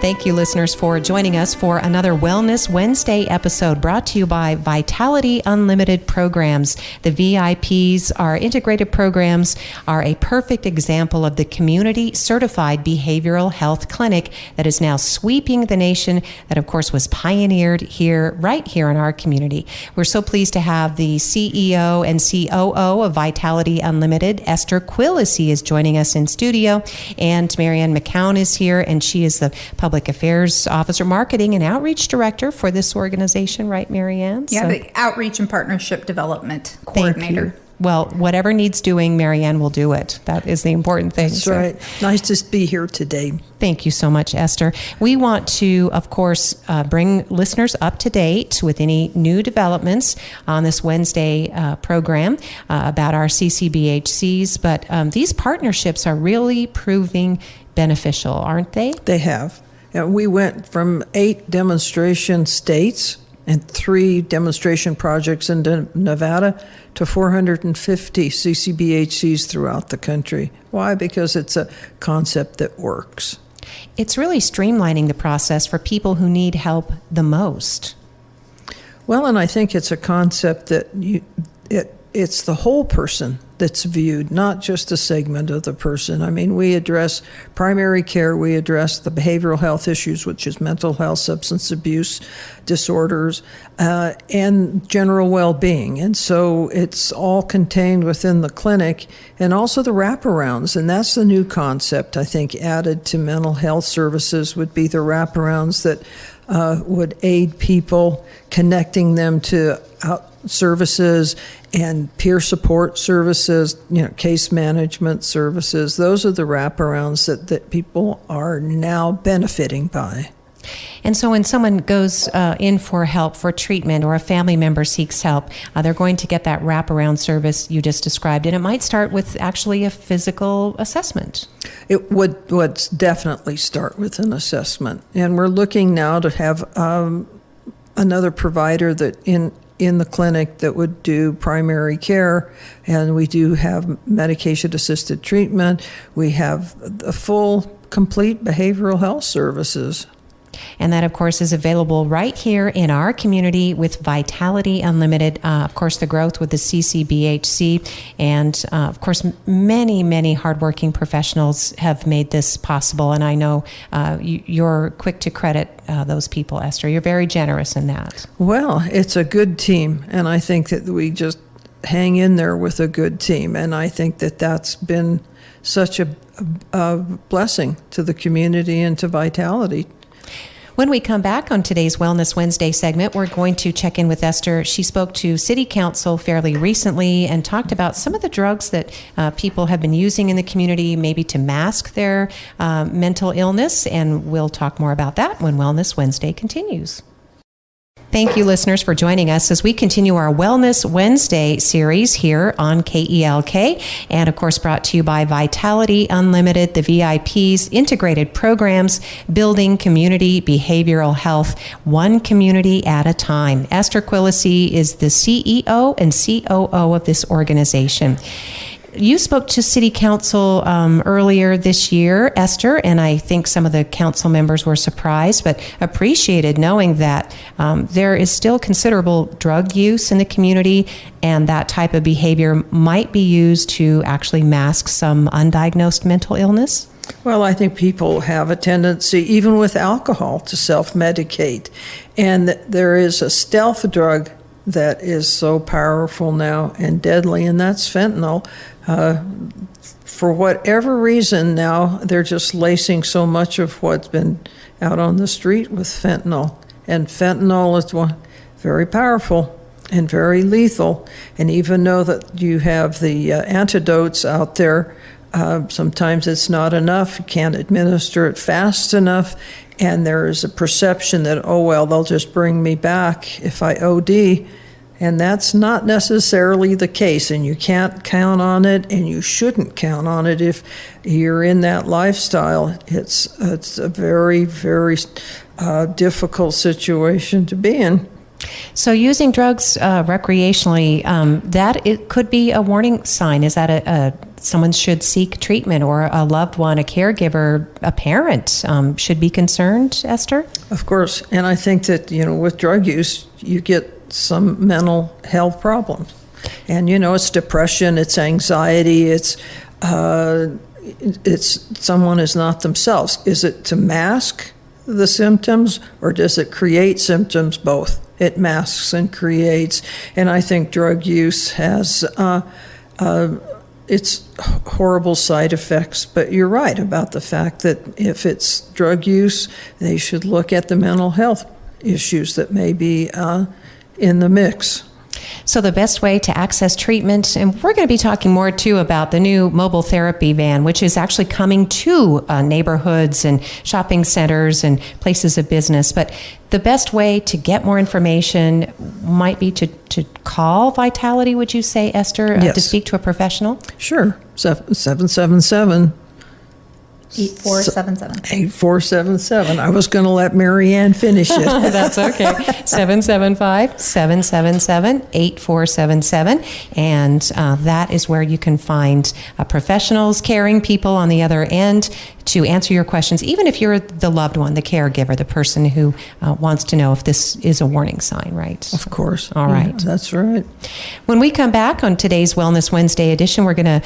Thank you, listeners, for joining us for another Wellness Wednesday episode brought to you by Vitality Unlimited Programs. The VIPs, our integrated programs, are a perfect example of the community-certified behavioral health clinic that is now sweeping the nation, that, of course, was pioneered right here in our community. We're so pleased to have the CEO and COO of Vitality Unlimited, Esther Quilici, is joining us in studio, and Quilici and McKown is here, and she is the Public Affairs Officer, Marketing and Outreach Director for this organization, right, Marianne? Yeah, the Outreach and Partnership Development Coordinator. Thank you. Well, whatever needs doing, Marianne will do it. That is the important thing. That's right. Nice to be here today. Thank you so much, Esther. We want to, of course, bring listeners up to date with any new developments on this Wednesday program about our CCBHCs, but these partnerships are really proving beneficial, aren't they? They have. We went from 8 demonstration states and 3 demonstration projects in Nevada to 450 CCBHCs throughout the country. Why? Because it's a concept that works. It's really streamlining the process for people who need help the most. Well, and I think it's a concept that it's the whole person that's viewed, not just a segment of the person. I mean, we address primary care, we address the behavioral health issues, which is mental health, substance abuse disorders, and general well-being. And so it's all contained within the clinic, and also the wraparounds. And that's the new concept, I think, added to mental health services would be the wraparounds that would aid people, connecting them to services and peer support services, case management services. Those are the wraparounds that people are now benefiting by. And so when someone goes in for help, for treatment, or a family member seeks help, they're going to get that wraparound service you just described. And it might start with actually a physical assessment. It would definitely start with an assessment. And we're looking now to have another provider that in the clinic that would do primary care, and we do have medication-assisted treatment. We have the full, complete behavioral health services. And that, of course, is available right here in our community with Vitality Unlimited. Of course, the growth with the CCBHC. And, of course, many, many hardworking professionals have made this possible. And I know you're quick to credit those people, Esther. You're very generous in that. Well, it's a good team. And I think that we just hang in there with a good team. And I think that that's been such a blessing to the community and to Vitality. When we come back on today's Wellness Wednesday segment, we're going to check in with Esther. She spoke to City Council fairly recently and talked about some of the drugs that people have been using in the community, maybe to mask their mental illness, and we'll talk more about that when Wellness Wednesday continues. Thank you, listeners, for joining us as we continue our Wellness Wednesday series here on KELK, and of course brought to you by Vitality Unlimited, the VIPs, integrated programs, building community behavioral health, one community at a time. Esther Quilici is the CEO and COO of this organization. You spoke to City Council earlier this year, Esther, and I think some of the council members were surprised, but appreciated knowing that there is still considerable drug use in the community, and that type of behavior might be used to actually mask some undiagnosed mental illness. Well, I think people have a tendency, even with alcohol, to self-medicate. And there is a stealth drug that is so powerful now and deadly, and that's fentanyl. For whatever reason now, they're just lacing so much of what's been out on the street with fentanyl. And fentanyl is very powerful and very lethal. And even though that you have the antidotes out there, sometimes it's not enough. You can't administer it fast enough. And there is a perception that, oh, well, they'll just bring me back if I OD. And that's not necessarily the case, and you can't count on it, and you shouldn't count on it if you're in that lifestyle. It's a very, very difficult situation to be in. So using drugs recreationally, that it could be a warning sign. Is that someone should seek treatment, or a loved one, a caregiver, a parent should be concerned, Esther? Of course. And I think that, with drug use, you get some mental health problems. And, it's depression, it's anxiety, it's someone is not themselves. Is it to mask the symptoms, or does it create symptoms? Both. It masks and creates. And I think drug use has its horrible side effects. But you're right about the fact that if it's drug use, they should look at the mental health issues that may be in the mix. So the best way to access treatment, and we're going to be talking more too about the new mobile therapy van, which is actually coming to neighborhoods and shopping centers and places of business. But the best way to get more information might be to call Vitality, would you say, Esther, Yes. to speak to a professional? Sure. 777 8477. 8477. I was going to let Mary Ann finish it. That's okay. 775-777-8477. And that is where you can find professionals, caring people on the other end to answer your questions, even if you're the loved one, the caregiver, the person who wants to know if this is a warning sign, right? Of course. All right. Yeah, that's right. When we come back on today's Wellness Wednesday edition, we're going to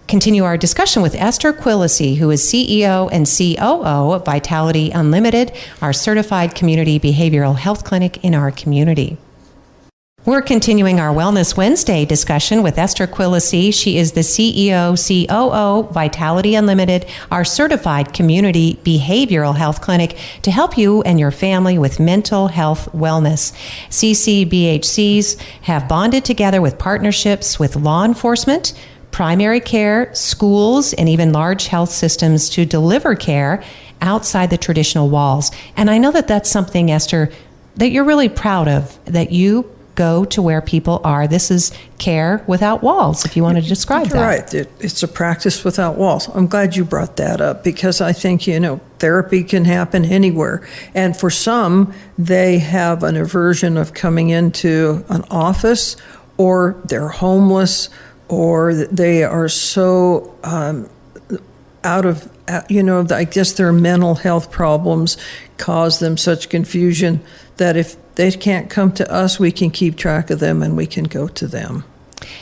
continue our discussion with Esther Quilici, who is CEO and COO of Vitality Unlimited, our certified community behavioral health clinic in our community. We're continuing our Wellness Wednesday discussion with Esther Quilici. She is the CEO, COO, Vitality Unlimited, our certified community behavioral health clinic to help you and your family with mental health wellness. CCBHCs have bonded together with partnerships with law enforcement, primary care, schools, and even large health systems to deliver care outside the traditional walls. And I know that that's something, Esther, that you're really proud of, that you go to where people are. This is care without walls, if you want to describe that. Right. It's a practice without walls. I'm glad you brought that up because I think, therapy can happen anywhere. And for some, they have an aversion of coming into an office, or they're homeless, or they are so out of, I guess their mental health problems cause them such confusion that if they can't come to us, we can keep track of them and we can go to them.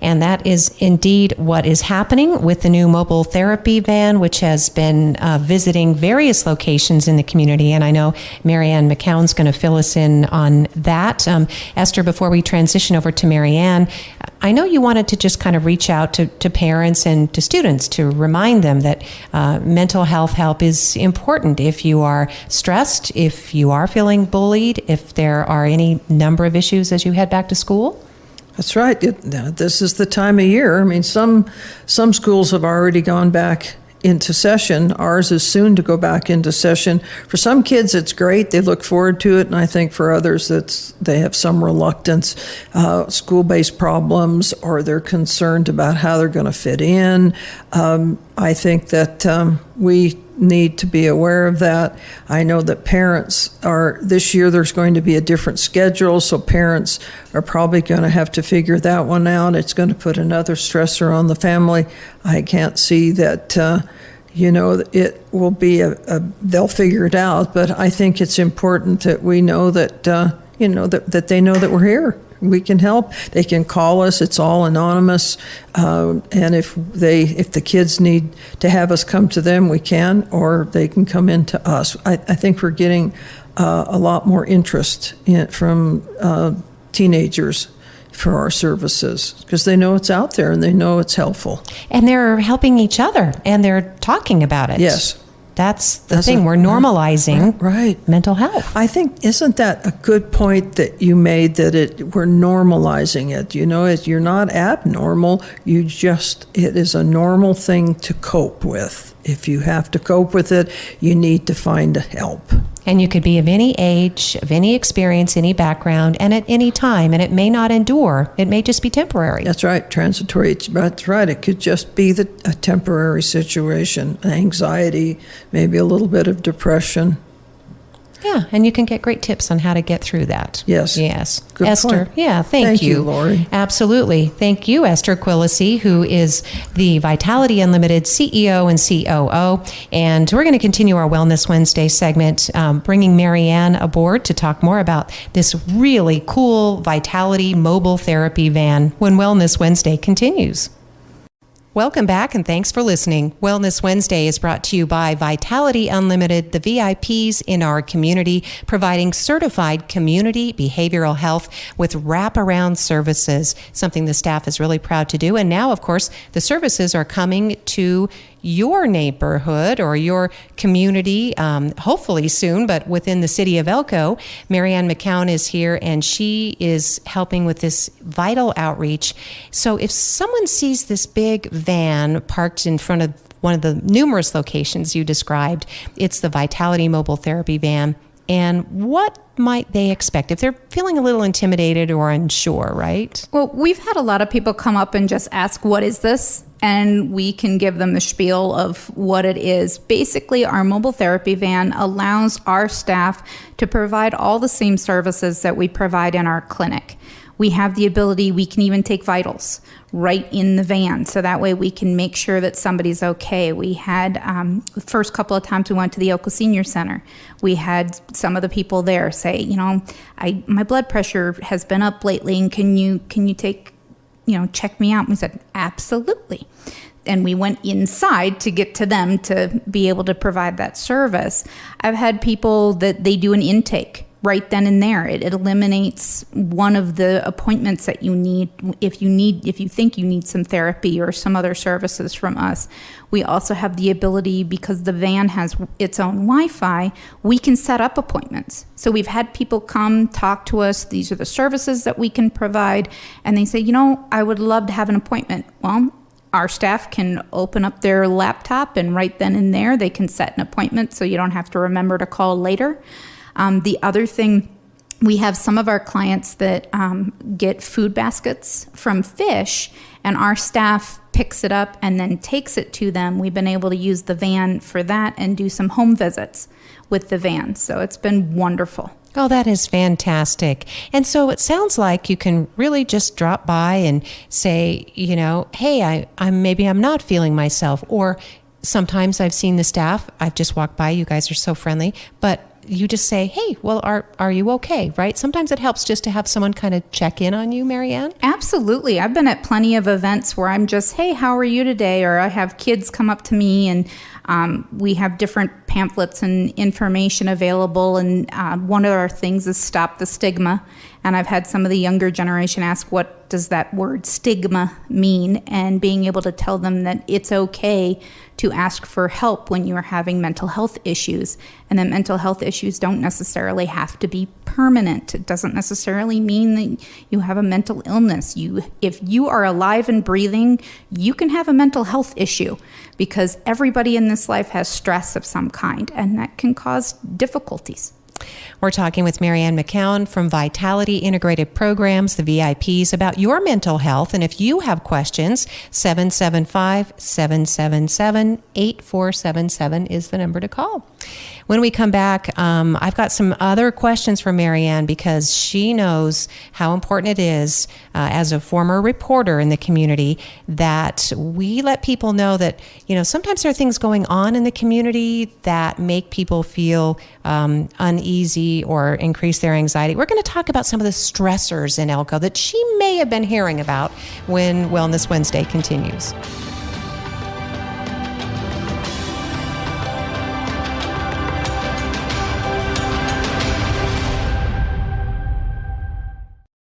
And that is indeed what is happening with the new mobile therapy van, which has been visiting various locations in the community. And I know Mary Ann McKown's going to fill us in on that. Esther, before we transition over to Mary Ann, I know you wanted to just kind of reach out to parents and to students to remind them that mental health help is important if you are stressed, if you are feeling bullied, if there are any number of issues as you head back to school. That's right. This is the time of year. I mean, some schools have already gone back into session. Ours is soon to go back into session. For some kids, it's great. They look forward to it. And I think for others, they have some reluctance, school-based problems, or they're concerned about how they're going to fit in. I think that we need to be aware of that. I know that this year there's going to be a different schedule, so parents are probably going to have to figure that one out. It's going to put another stressor on the family. I can't see that, it will be they'll figure it out, but I think it's important that we know that, that they know that we're here. We can help. They can call us. It's all anonymous. And if the kids need to have us come to them, we can, or they can come in to us. I think we're getting a lot more interest from teenagers for our services because they know it's out there and they know it's helpful. And they're helping each other and they're talking about it. Yes. That's the thing. We're normalizing right. mental health. I think, isn't that a good point that you made, that we're normalizing it? You're not abnormal. It is a normal thing to cope with. If you have to cope with it, you need to find help. And you could be of any age, of any experience, any background, and at any time. And it may not endure. It may just be temporary. That's right. Transitory. That's right. It could just be a temporary situation. Anxiety, maybe a little bit of depression. Yeah, and you can get great tips on how to get through that. Yes. Yes. Good Esther, point. yeah, thank you. Lori. Absolutely. Thank you, Esther Quilici, who is the Vitality Unlimited CEO and COO. And we're going to continue our Wellness Wednesday segment, bringing Marianne aboard to talk more about this really cool Vitality mobile therapy van when Wellness Wednesday continues. Welcome back and thanks for listening. Wellness Wednesday is brought to you by Vitality Unlimited, the VIPs in our community, providing certified community behavioral health with wraparound services, something the staff is really proud to do. And now, of course, the services are coming to your neighborhood or your community, hopefully soon, but within the city of Elko. Quilici and McKown is here, and she is helping with this vital outreach. So if someone sees this big van parked in front of one of the numerous locations you described, it's the Vitality Mobile Therapy Van. And what might they expect if they're feeling a little intimidated or unsure, right? Well, we've had a lot of people come up and just ask, what is this? And we can give them the spiel of what it is. Basically, our mobile therapy van allows our staff to provide all the same services that we provide in our clinic. We have the ability, we can even take vitals right in the van. So that way we can make sure that somebody's okay. We had, the first couple of times we went to the Elko Senior Center, we had some of the people there say, my blood pressure has been up lately, and can you take, check me out? And we said, absolutely. And we went inside to get to them to be able to provide that service. I've had people that they do an intake right then and there. It eliminates one of the appointments that you need if you think you need some therapy or some other services from us. We also have the ability, because the van has its own Wi-Fi, we can set up appointments. So we've had people come talk to us. These are the services that we can provide. And they say, I would love to have an appointment. Well, our staff can open up their laptop, and right then and there, they can set an appointment so you don't have to remember to call later. The other thing, we have some of our clients that get food baskets from Fish, and our staff picks it up and then takes it to them. We've been able to use the van for that and do some home visits with the van. So it's been wonderful. Oh, that is fantastic. And so it sounds like you can really just drop by and say, hey, I'm not feeling myself. Or sometimes I've seen the staff, I've just walked by, you guys are so friendly, but you just say, hey, well, are you okay, right? Sometimes it helps just to have someone kind of check in on you, Marianne. Absolutely. I've been at plenty of events where I'm just, hey, how are you today? Or I have kids come up to me, and we have different pamphlets and information available. And one of our things is Stop the Stigma. And I've had some of the younger generation ask, what does that word stigma mean? And being able to tell them that it's okay to ask for help when you are having mental health issues. And that mental health issues don't necessarily have to be permanent. It doesn't necessarily mean that you have a mental illness. If you are alive and breathing, you can have a mental health issue, because everybody in this life has stress of some kind, and that can cause difficulties. We're talking with Quilici and McKown from Vitality Integrated Programs, the VIPs, about your mental health. And if you have questions, 775-777-8477 is the number to call. When we come back, I've got some other questions for Marianne, because she knows how important it is, as a former reporter in the community, that we let people know that, sometimes there are things going on in the community that make people feel uneasy or increase their anxiety. We're going to talk about some of the stressors in Elko that she may have been hearing about when Wellness Wednesday continues.